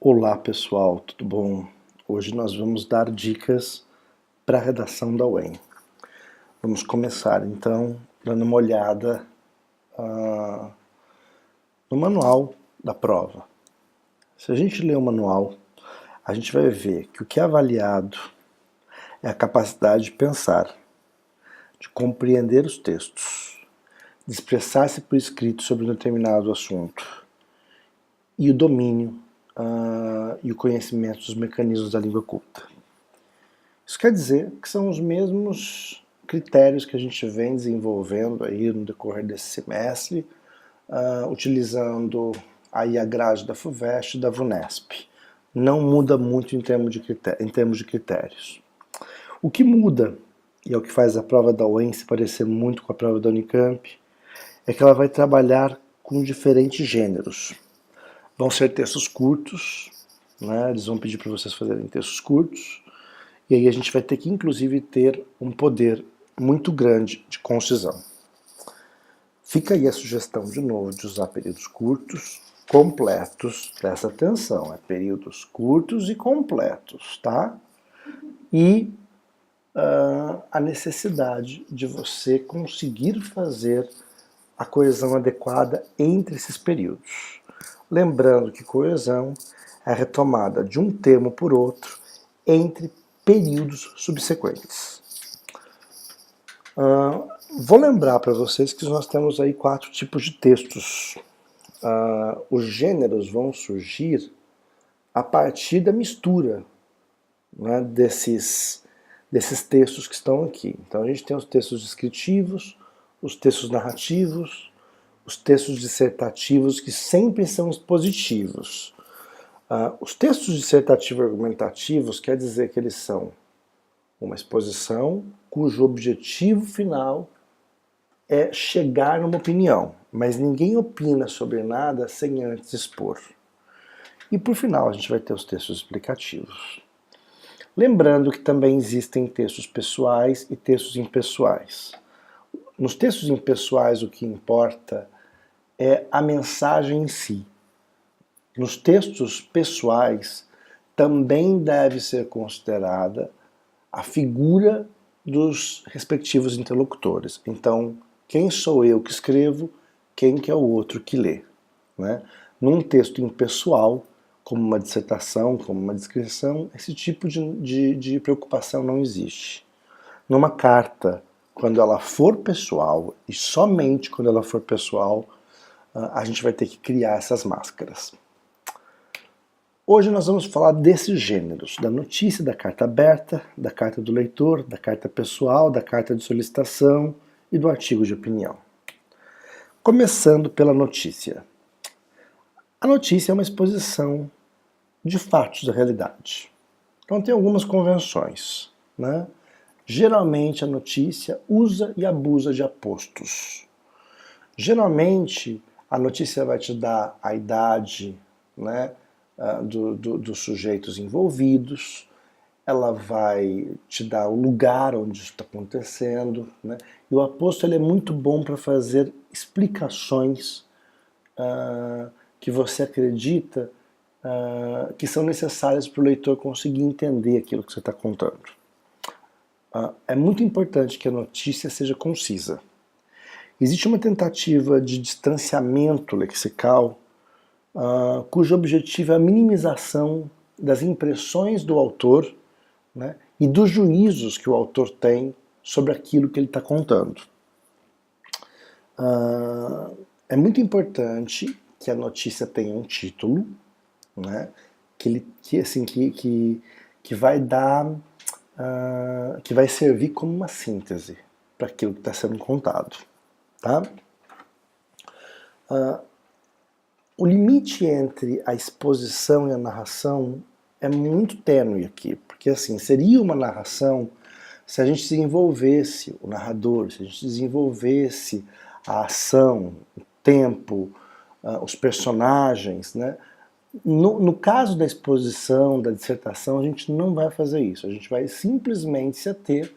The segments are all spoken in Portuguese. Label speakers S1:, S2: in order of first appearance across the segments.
S1: Olá pessoal, tudo bom? Hoje nós vamos dar dicas para a redação da UEM. Vamos começar então dando uma olhada no manual da prova. Se a gente ler o manual, a gente vai ver que o que é avaliado é a capacidade de pensar, de compreender os textos, de expressar-se por escrito sobre um determinado assunto e o domínio e o conhecimento dos mecanismos da língua culta. Isso quer dizer que são os mesmos critérios que a gente vem desenvolvendo aí no decorrer desse semestre, utilizando aí a grade da FUVEST e da VUNESP. Não muda muito em termos de critérios. O que muda, e é o que faz a prova da UEM se parecer muito com a prova da Unicamp, é que ela vai trabalhar com diferentes gêneros. Vão ser textos curtos, né? Eles vão pedir para vocês fazerem textos curtos, e aí a gente vai ter que, inclusive, ter um poder muito grande de concisão. Fica aí a sugestão, de novo, de usar períodos curtos, completos, presta atenção, é períodos curtos e completos, tá? E a necessidade de você conseguir fazer a coesão adequada entre esses períodos. Lembrando que coesão é a retomada de um termo por outro entre períodos subsequentes. Vou lembrar para vocês que nós temos aí 4 tipos de textos. Os gêneros vão surgir a partir da mistura, né, desses textos que estão aqui. Então a gente tem os textos descritivos, os textos narrativos, os textos dissertativos, que sempre são expositivos. Os textos dissertativos argumentativos quer dizer que eles são uma exposição cujo objetivo final é chegar numa opinião, mas ninguém opina sobre nada sem antes expor. E por final a gente vai ter os textos explicativos. Lembrando que também existem textos pessoais e textos impessoais. Nos textos impessoais o que importa é a mensagem em si. Nos textos pessoais também deve ser considerada a figura dos respectivos interlocutores. Então, quem sou eu que escrevo, quem que é o outro que lê, né? Num texto impessoal, como uma dissertação, como uma descrição, esse tipo de preocupação não existe. Numa carta, quando ela for pessoal, e somente quando ela for pessoal, a gente vai ter que criar essas máscaras. Hoje nós vamos falar desses gêneros, da notícia, da carta aberta, da carta do leitor, da carta pessoal, da carta de solicitação e do artigo de opinião. Começando pela notícia. A notícia é uma exposição de fatos da realidade. Então tem algumas convenções, né? Geralmente a notícia usa e abusa de apostos. Geralmente a notícia vai te dar a idade, né, dos sujeitos envolvidos, ela vai te dar o lugar onde isso está acontecendo, né? E o aposto ele é muito bom para fazer explicações que você acredita que são necessárias para o leitor conseguir entender aquilo que você está contando. É muito importante que a notícia seja concisa. Existe uma tentativa de distanciamento lexical cujo objetivo é a minimização das impressões do autor, né, e dos juízos que o autor tem sobre aquilo que ele está contando. É muito importante que a notícia tenha um título, né, que vai dar, que vai servir como uma síntese para aquilo que está sendo contado, tá? O limite entre a exposição e a narração é muito tênue aqui, porque assim, seria uma narração se a gente desenvolvesse o narrador, se a gente desenvolvesse a ação, o tempo, os personagens, né? No caso da exposição, da dissertação, a gente não vai fazer isso, a gente vai simplesmente se ater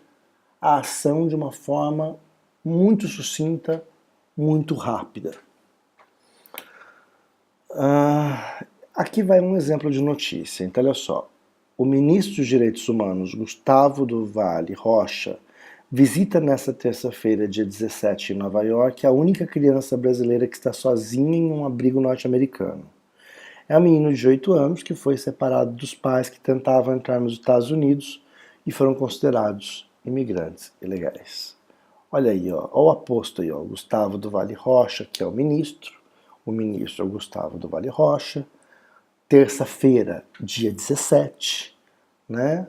S1: à ação de uma forma muito sucinta, muito rápida. Aqui vai um exemplo de notícia. Então, olha só. O ministro dos Direitos Humanos, Gustavo do Vale Rocha, visita nesta terça-feira, dia 17, em Nova York, a única criança brasileira que está sozinha em um abrigo norte-americano. É um menino de 8 anos que foi separado dos pais que tentavam entrar nos Estados Unidos e foram considerados imigrantes ilegais. Olha aí, ó o aposto aí, ó, Gustavo do Vale Rocha, que é o ministro é o Gustavo do Vale Rocha, terça-feira, dia 17, né?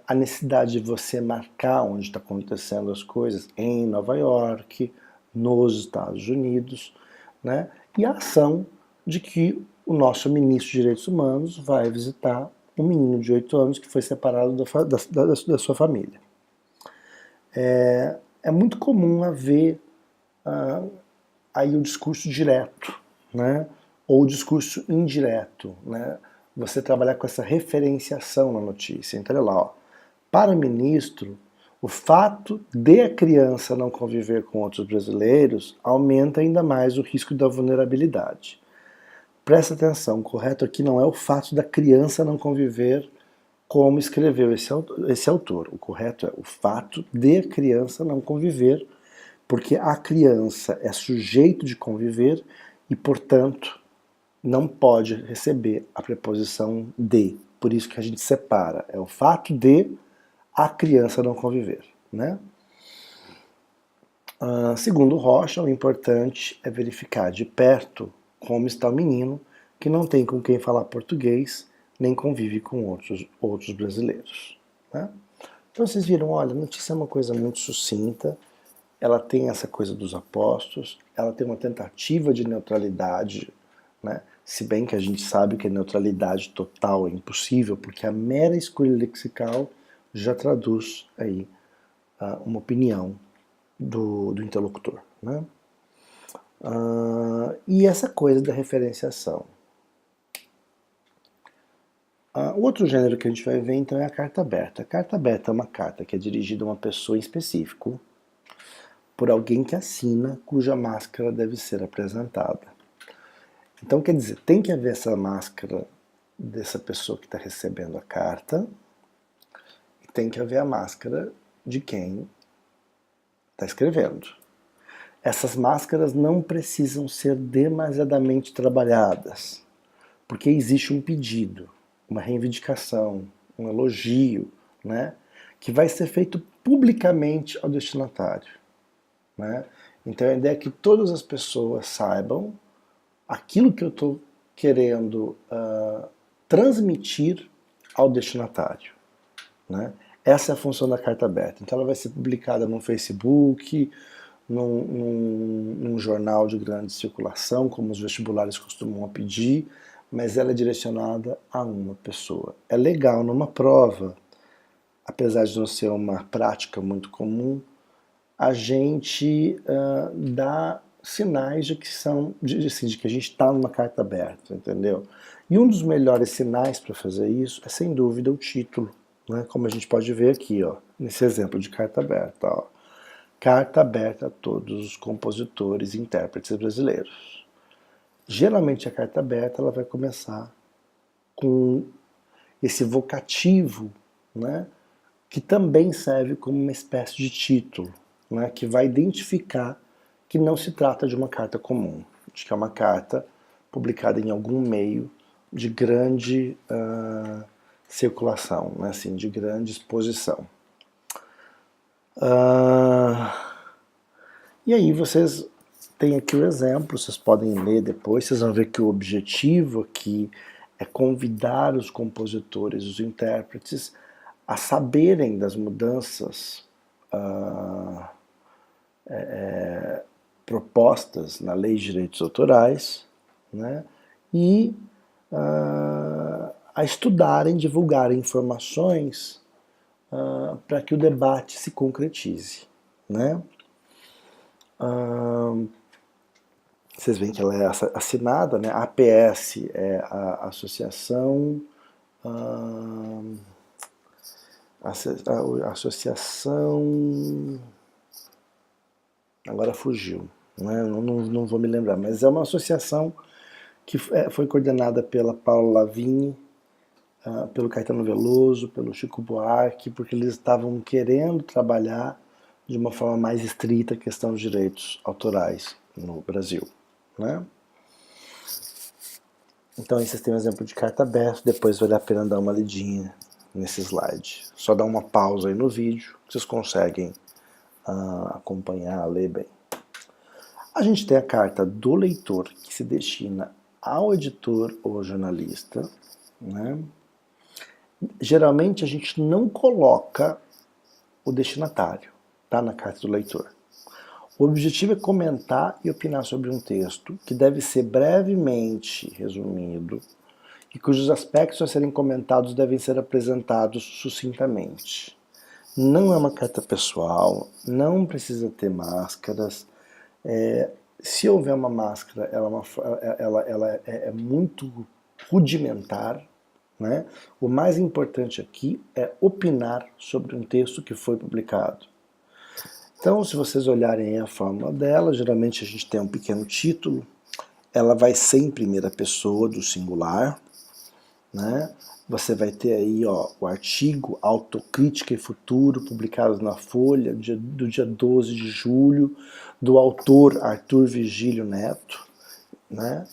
S1: A necessidade de você marcar onde está acontecendo as coisas em Nova York, nos Estados Unidos, né? E a ação de que o nosso ministro de Direitos Humanos vai visitar um menino de 8 anos que foi separado da sua família. É muito comum haver aí o discurso direto, né? Ou o discurso indireto, né? Você trabalhar com essa referenciação na notícia. Então, olha lá, ó. Para o ministro, o fato de a criança não conviver com outros brasileiros aumenta ainda mais o risco da vulnerabilidade. Presta atenção, o correto aqui não é o fato da criança não conviver, como escreveu esse autor. O correto é o fato de a criança não conviver, porque a criança é sujeito de conviver e, portanto, não pode receber a preposição de. Por isso que a gente separa. É o fato de a criança não conviver, né? Segundo Rocha, o importante é verificar de perto como está o menino que não tem com quem falar português, nem convive com outros brasileiros, né? Então vocês viram, olha, a notícia é uma coisa muito sucinta, ela tem essa coisa dos apostos, ela tem uma tentativa de neutralidade, né? Se bem que a gente sabe que a neutralidade total é impossível, porque a mera escolha lexical já traduz aí uma opinião do interlocutor, né? E essa coisa da referenciação. O outro gênero que a gente vai ver então é a carta aberta. A carta aberta é uma carta que é dirigida a uma pessoa em específico, por alguém que assina, cuja máscara deve ser apresentada. Então, quer dizer, tem que haver essa máscara dessa pessoa que está recebendo a carta, e tem que haver a máscara de quem está escrevendo. Essas máscaras não precisam ser demasiadamente trabalhadas, porque existe um pedido, uma reivindicação, um elogio, né, que vai ser feito publicamente ao destinatário, né? Então a ideia é que todas as pessoas saibam aquilo que eu estou querendo transmitir ao destinatário, né? Essa é a função da carta aberta. Então ela vai ser publicada no Facebook, num jornal de grande circulação, como os vestibulares costumam pedir, mas ela é direcionada a uma pessoa. É legal numa prova, apesar de não ser uma prática muito comum, a gente dá sinais de que de que a gente está numa carta aberta, entendeu? E um dos melhores sinais para fazer isso é, sem dúvida, o título, né? Como a gente pode ver aqui, ó, nesse exemplo de carta aberta, ó. Carta aberta a todos os compositores e intérpretes brasileiros. Geralmente a carta aberta ela vai começar com esse vocativo, né, que também serve como uma espécie de título, né, que vai identificar que não se trata de uma carta comum, de que é uma carta publicada em algum meio de grande circulação, né, assim, de grande exposição. E aí vocês têm aqui o exemplo, vocês podem ler depois, vocês vão ver que o objetivo aqui é convidar os compositores, os intérpretes, a saberem das mudanças propostas na Lei de Direitos Autorais, né, e a estudarem, divulgarem informações para que o debate se concretize, né? Vocês veem que ela é assinada, né? A APS é a associação, associação, agora fugiu, né? Não vou me lembrar, mas é uma associação que foi coordenada pela Paula Lavigne, pelo Caetano Veloso, pelo Chico Buarque, porque eles estavam querendo trabalhar de uma forma mais estrita a questão dos direitos autorais no Brasil, né? Então aí vocês têm um exemplo de carta aberta, depois vale a pena dar uma lidinha nesse slide. Só dá uma pausa aí no vídeo, que vocês conseguem acompanhar, ler bem. A gente tem a carta do leitor, que se destina ao editor ou jornalista, né? Geralmente a gente não coloca o destinatário, tá, na carta do leitor. O objetivo é comentar e opinar sobre um texto que deve ser brevemente resumido e cujos aspectos a serem comentados devem ser apresentados sucintamente. Não é uma carta pessoal, não precisa ter máscaras. Se houver uma máscara, ela é muito rudimentar, né? O mais importante aqui é opinar sobre um texto que foi publicado. Então, se vocês olharem a fórmula dela, geralmente a gente tem um pequeno título, ela vai ser em primeira pessoa do singular, né? Você vai ter aí, ó, o artigo Autocrítica e Futuro, publicado na Folha, do dia 12 de julho, do autor Arthur Virgílio Neto, né?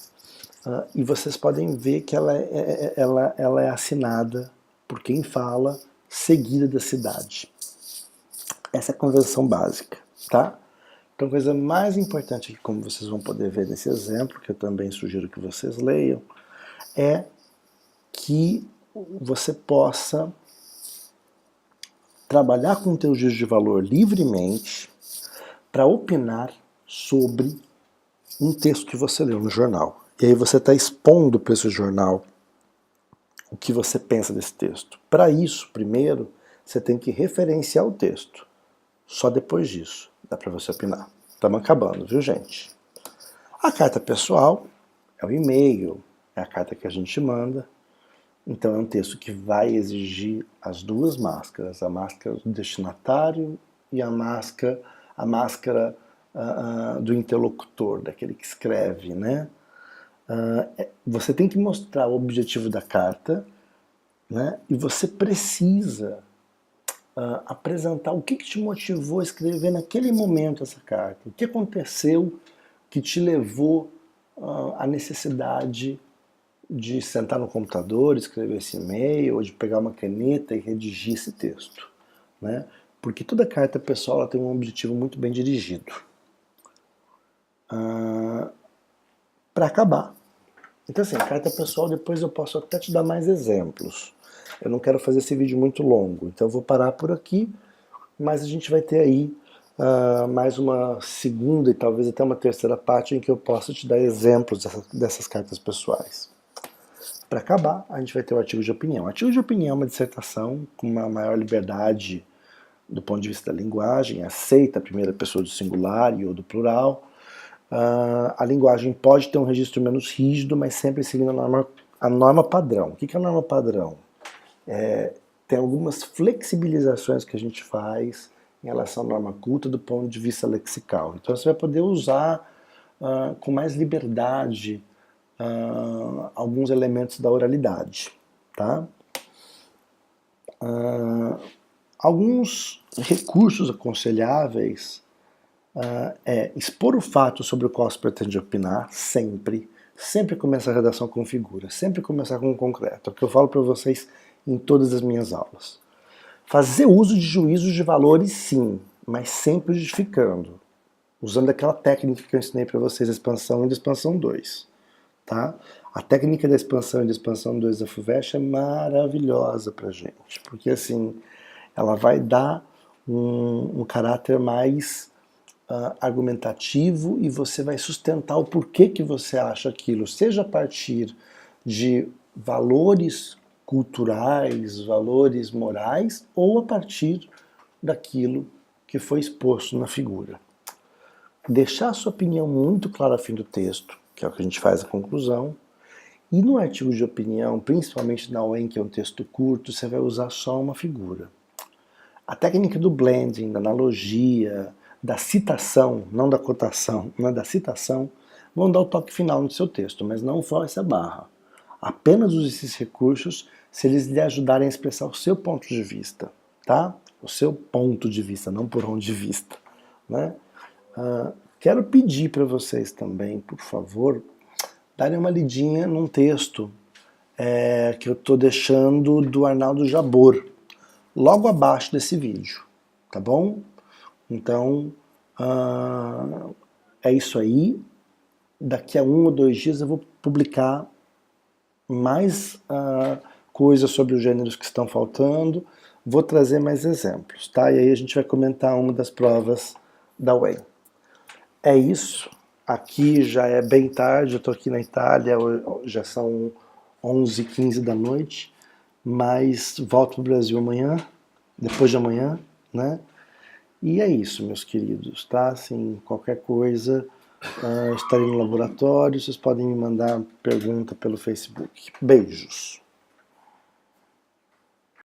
S1: E vocês podem ver que ela é assinada por quem fala, seguida da cidade. Essa é a convenção básica, tá? Então, a coisa mais importante, como vocês vão poder ver nesse exemplo, que eu também sugiro que vocês leiam, é que você possa trabalhar com o teu juízo de valor livremente para opinar sobre um texto que você leu no jornal. E aí você está expondo para esse jornal o que você pensa desse texto. Para isso, primeiro, você tem que referenciar o texto. Só depois disso dá para você opinar. Estamos acabando, viu, gente? A carta pessoal é o e-mail, é a carta que a gente manda. Então é um texto que vai exigir as duas máscaras, a máscara do destinatário e a máscara do interlocutor, daquele que escreve, né? Você tem que mostrar o objetivo da carta, né? E você precisa apresentar o que te motivou a escrever naquele momento essa carta, o que aconteceu que te levou à necessidade de sentar no computador, escrever esse e-mail, ou de pegar uma caneta e redigir esse texto, né? Porque toda carta pessoal ela tem um objetivo muito bem dirigido. Para acabar. Então assim, carta pessoal, depois eu posso até te dar mais exemplos. Eu não quero fazer esse vídeo muito longo, então eu vou parar por aqui, mas a gente vai ter aí mais uma segunda e talvez até uma terceira parte em que eu possa te dar exemplos dessas cartas pessoais. Para acabar, a gente vai ter o artigo de opinião. O artigo de opinião é uma dissertação com uma maior liberdade do ponto de vista da linguagem, aceita a primeira pessoa do singular e ou do plural. A linguagem pode ter um registro menos rígido, mas sempre seguindo a norma padrão. O que é a norma padrão? Tem algumas flexibilizações que a gente faz em relação à norma culta do ponto de vista lexical. Então você vai poder usar com mais liberdade alguns elementos da oralidade, tá? Alguns recursos aconselháveis é expor o fato sobre o qual se pretende opinar, sempre começar a redação com figura, sempre começar com concreto, é o que eu falo para vocês em todas as minhas aulas. Fazer uso de juízos de valores, sim, mas sempre justificando, usando aquela técnica que eu ensinei para vocês, a expansão 1 e a expansão 2. Tá? A técnica da expansão e da expansão 2 da FUVEST é maravilhosa pra gente, porque assim, ela vai dar um caráter mais argumentativo e você vai sustentar o porquê que você acha aquilo, seja a partir de valores culturais, valores morais, ou a partir daquilo que foi exposto na figura. Deixar a sua opinião muito clara ao fim do texto, que é o que a gente faz a conclusão, e no artigo de opinião, principalmente na UEM, que é um texto curto, você vai usar só uma figura. A técnica do blending, da analogia, da citação, não da cotação, mas da citação, vão dar o toque final no seu texto, mas não force a barra. Apenas use esses recursos se eles lhe ajudarem a expressar o seu ponto de vista, tá? O seu ponto de vista, não por onde vista, né? Quero pedir para vocês também, por favor, darem uma lidinha num texto que eu estou deixando do Arnaldo Jabor, logo abaixo desse vídeo, tá bom? Então, é isso aí. Daqui a 1 ou 2 dias eu vou publicar mais coisas sobre os gêneros que estão faltando, vou trazer mais exemplos, tá? E aí a gente vai comentar uma das provas da UEM. É isso. Aqui já é bem tarde, eu estou aqui na Itália, já são 11h15 da noite, mas volto para o Brasil amanhã, depois de amanhã, né? E é isso, meus queridos, tá? Assim, qualquer coisa, estarei no laboratório, vocês podem me mandar pergunta pelo Facebook. Beijos!